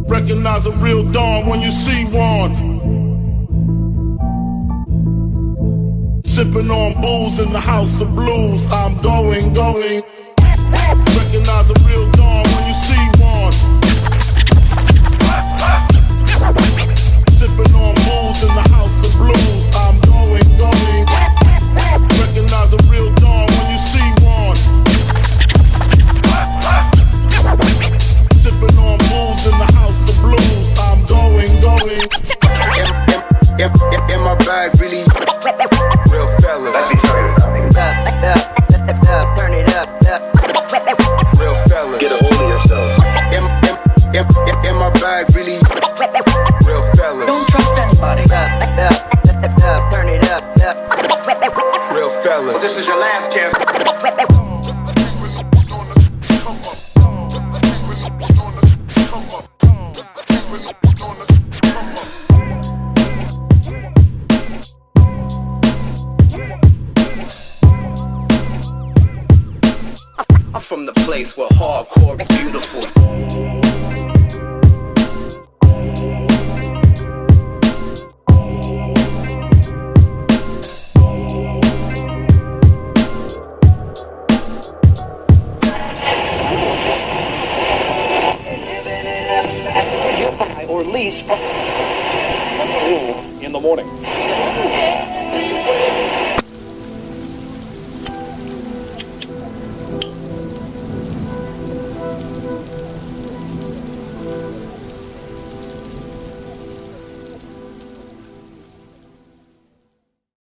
Recognize a real dawn when you see one. Sipping on booze in the house of blues. I'm going. Recognize a real dawn when you see one. Sipping on booze in the house of blues. I'm going. Recognize a real dawn when you see one. Sipping on booze in the house of blues. I'm going. In my bag, really real fellas. Turn it up. Real fellas. Get a hold of yourself. In my bag, really real fellas. Don't trust anybody. Turn it up. Real fellas. Well, this is your last chance. I'm from the place where hardcore is beautiful. Or at least in the morning.